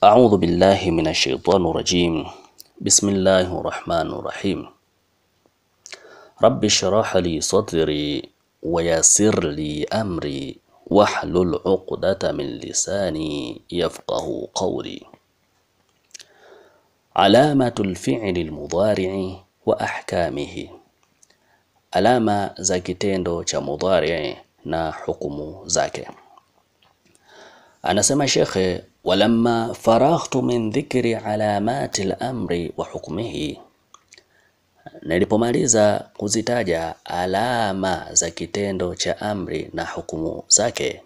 أعوذ بالله من الشيطان الرجيم. بسم الله الرحمن الرحيم. رب اشرح لي صدري ويسر لي أمري واحلل عقدة من لساني يفقه قولي. علامة الفعل المضارع وأحكامه. Alama za kitendo cha mudhari na hukumu zake. Anasema shekhe, walamma faraghtu min dhikri alamati al-amri wa hukmihi, nilipomaliza kuzitaja alama za kitendo cha amri na hukumu zake,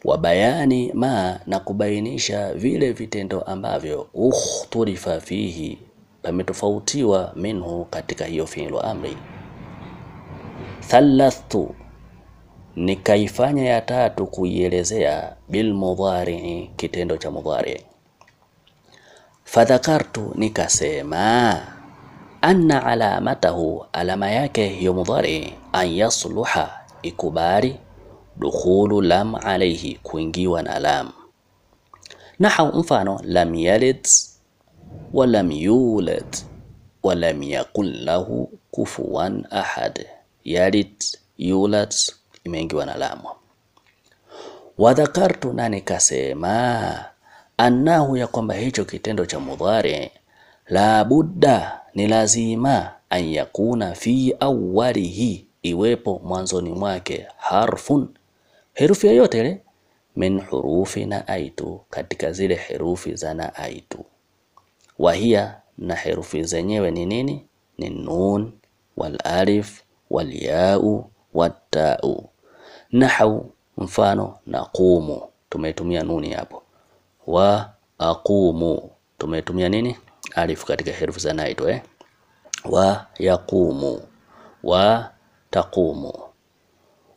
wa bayani ma, na kubainisha vile vitendo ambavyo ukhturifa fihi, pametofautiwa minhu, katika hiyo fi'lu amri. Thalathtu, nikaifanya ya tatu kuielezea bil mudhari, kitendo cha mudhari. Fadhakartu, nikasema, anna alamatahu, alama yake hiyo mudhari, an yasluha, ikubali, dukhulu lam alayhi, kuingiwa na lam. Nahau, mfano, lam yalid wa lam yulad wa lam yakul lahu kufuwan ahad. Yalid, yulad, imeingiwa na lam. Wadhakartu, na nikasema, annahu, ya kwamba hicho kitendo cha mudhari, la budda, ni lazima, an yakuna fi awwalihi, iwepo mwanzoni mwake, harfun, herufi yoyote ile, min hurufi na aitu, katika zile herufi za na aitu. Wahia, na herufi zenyewe ni nini? Ni nun wal alif wal yau wat tau. Nahau, mfano, naqumu, tumetumia nuni hapo. Wa aqumu, tumetumia nini? Alif katika herufi za naito wa yaqumu wa taqumu.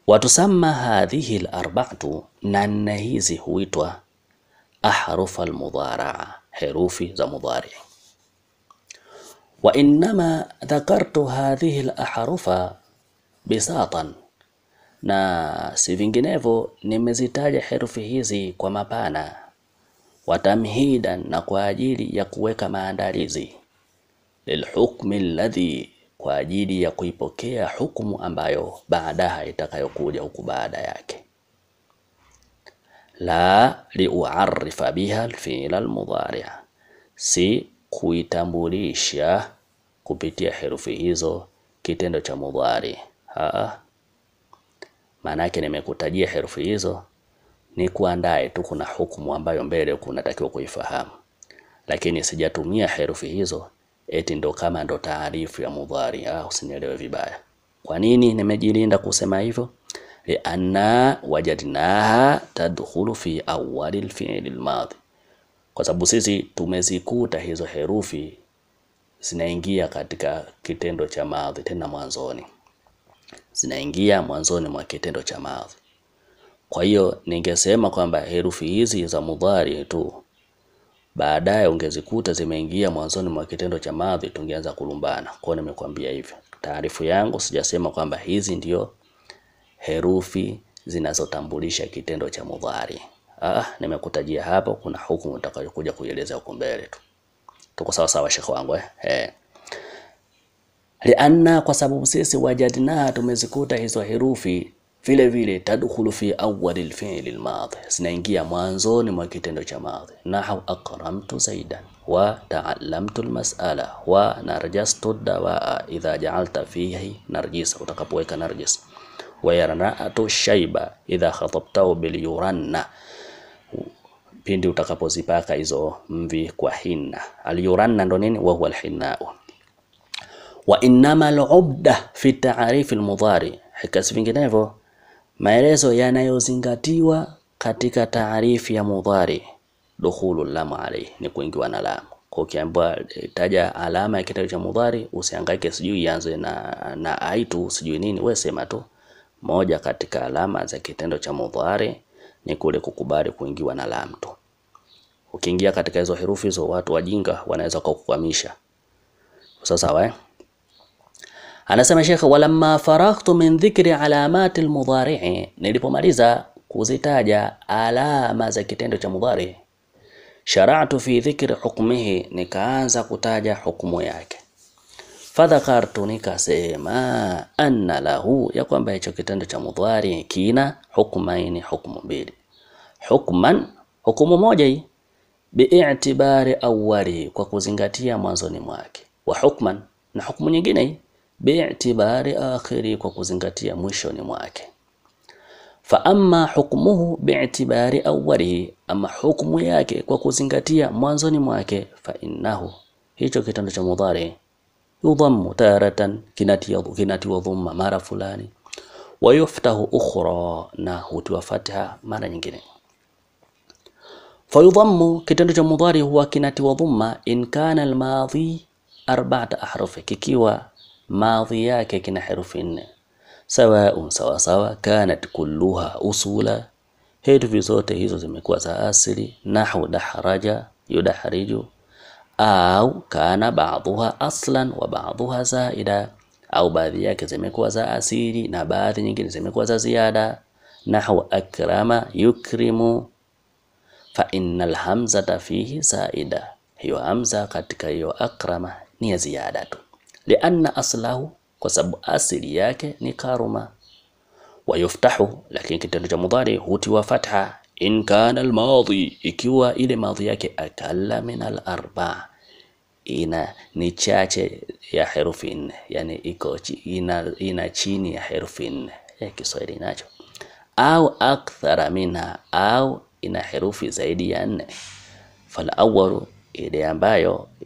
Watusamma hadhihi al-arba'atu, na hizi huitwa ahrufa al-mudhara'a, herufi za mudhari. Wa innama dhakartu hadhihi al-ahrufa bisatan, na si vinginevyo nimezitaja herufi hizi kwa mapana, watamhidan, na kwa ajili ya kuweka maandalizi, lilhukmi alladhi, kwa ajili ya kuipokea hukumu ambayo baadaha itakayokuja huku baada yake. La liuarifa biha alfi'l almudhari', si kuitambulisha kupitia herufi hizo kitendo cha mudhari. Maana yake nimekutajia herufi hizo ni kuandae tu kuna hukumu ambayo mbele kunatakiwa kuifahamu, lakini sijatumia herufi hizo eti ndo kama ndo taarifu ya mudhari. Usinielewe vibaya. Kwa nini nimejilinda kusema hivyo? Li anna wajadnaha tadkhulu fi awwalil fi'l al-madhi, kwa sababu sisi tumezikuta hizo herufi zinaingia katika kitendo cha madhi, tena mwanzoni, zinaingia mwanzoni mwa kitendo cha madhi. Kwa hiyo ningesema kwamba herufi hizi za mudhari tu baadaye ungezikuta zimeingia mwanzoni mwa kitendo cha madhi, tungeanza kulumbana. Kwa nimekwambia hivyo, taarifu yangu sijasema kwamba hizi ndio herufi zinazotambulisha kitendo cha mudhari. Nimekutajia hapo kuna hukumu utakayokuja kuieleza huko mbele tu. Tuko sawa sawa shekhi wangu Lianna, kwa sababu sisi wajadna, tumezikuta hizo herufi vile vile tadkhulu fi awwalil fi'l al-madhi, zinaingia mwanzoni mwa kitendo cha madhi. Nahu akramtu zaidan wa ta'allamtu al-mas'ala wa narjastu ad-dawa'a idha ja'alta fihi narjisa, utakapoweka narjis. Wa yarna'atu shayba idha khatabtahu bil yuranna, pindi utakapozipaka hizo mvi kwa hinna. Al-yuranna ndo nini? Wa huwa al-hinna'u. Wa innama al-'ubda fi ta'rif al-mudhari, hikasi vinginevyo maelezo yanayozingatiwa katika taarifu ya mudhari, dukhulu lam alayhi, ni kuingiwa na lam. Kwa ukiambiwa taja alama ya kitendo cha mudhari, usihangaike sijui ianze na aitu sijui nini, wewe sema tu moja katika alama za kitendo cha mudhari ni kule kukubali kuingiwa na lam tu. Ukiingia katika hizo herufi hizo, watu wajinga wanaweza kukukwamisha. Sawa Anasema Sheikh, walamma faraghtu min dhikri alamati al-mudhari', nilipomaliza kuzitaja alama za kitendo cha mudhari, Shara'tu fi dhikri hukmihi, nikaanza kutaja hukumu yake. Fadhakartu, nikasema anna lahu, ya kwamba hicho kitendo cha mudhari kina hukmaini, hukumu mbili. Hukman, hukumu moja hii, bi'itibari awwali, kwa kuzingatia mwanzoni mwake. Wa hukman, na hukumu nyingine hii, bi'itibari akhiri, kwa kuzingatia mwishoni mwake. Fa amma hukmuhu bi'itibari awwalihi, ama hukumu yake kwa kuzingatia mwanzoni mwake, fa innahu, hicho kitendo cha mudhari yudhammu taratan, kinatiwa dhamma mara fulani, wa yuftahu ukhra, na hutiwa fatha mara nyingine. Fa yudhammu, kitendo cha mudhari huwa kinatiwa dhamma in kana al-madhi arba'ata ahruf, kikiwa madhi yake kina herufi 4. Sawa kanat kulluha usula, herufi zote hizo zimekuwa za asili. Nahwu dahraja yudahriju, au kana ba'dhuha aslan wa ba'dhuha zaida, au baadhi yake zimekuwa za asili na baadhi nyingine zimekuwa za ziada. Nahwu akrama yukrimu, fa innal hamzata fihi zaida, hiyo hamza katika hiyo akrama ni ya ziada tu. Lianna aslahu, kwa sababu asili yake ni karuma. Wa yuftahu, lakini kitendo cha mudhari hutiwa fatha in kana al-madhi, ikiwa ile madhi yake akalla min al-arba, ni chache ya herufi 4, yani ina chini ya herufi 4 ya Kiswahili nacho, au akthara minha, au ina herufi zaidi ya 4. Fal awwalu,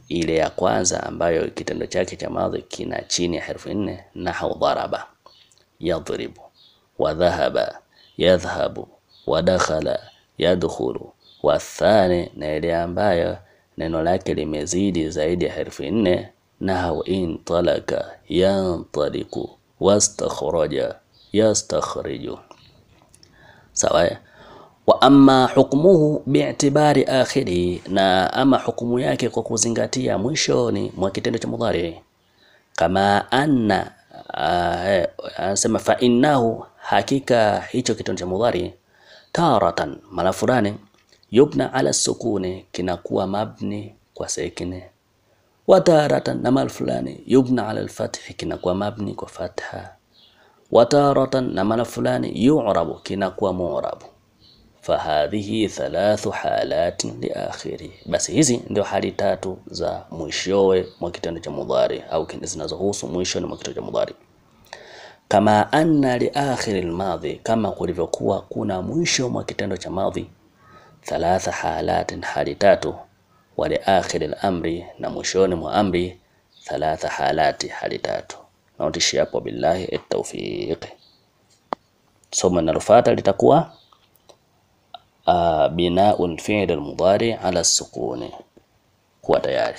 ile ya kwanza ambayo kitendo chake cha madhi kina chini ya herufi 4, nahwu daraba yadribu, wa dhahaba yadhhabu, wa dakhala yadkhulu. Wa thani, na ile ambayo neno lake limezidi zaidi ya herufi 4, nahwu intalaka yantaliku, wastakhraja yastakhriju. Sawa. Wa amma hukmuhu bi'tibari akhiri, na ama hukumu yake kwa kuzingatia mwishoni mwa kitendo cha mudhari. Kama anna, anasema fa innahu, hakika hicho kitendo cha mudhari, taratan, mara fulani, yubna ala sukuni, kinakuwa mabni kwa sakine. Wa taratan, na mara fulani, yubna ala al-fath, kinakuwa mabni kwa fatha. Wa taratan, na mara fulani, yu'rabu, kinakuwa mu'rabu. Fahadhihi 3 halati li akhiri, basi hizi ndio hali 3 za mwishowe mwa kitendo cha mudhari, au zinazohusu mwishoni mwa kitendo cha mudhari. Kama anna li akhiri al-madhi, kama kulivyokuwa kuna mwisho mwa kitendo cha madhi 3 halatin, hali 3. Wa li akhiri al-amri, na mwishoni mwa amri 3 halati, hali 3. Nautishi hapo, billahi at-tawfiq. Somo linalofuata litakuwa bina'ul fi'l al-mudhari ala as-sukuni. Kuwa tayari.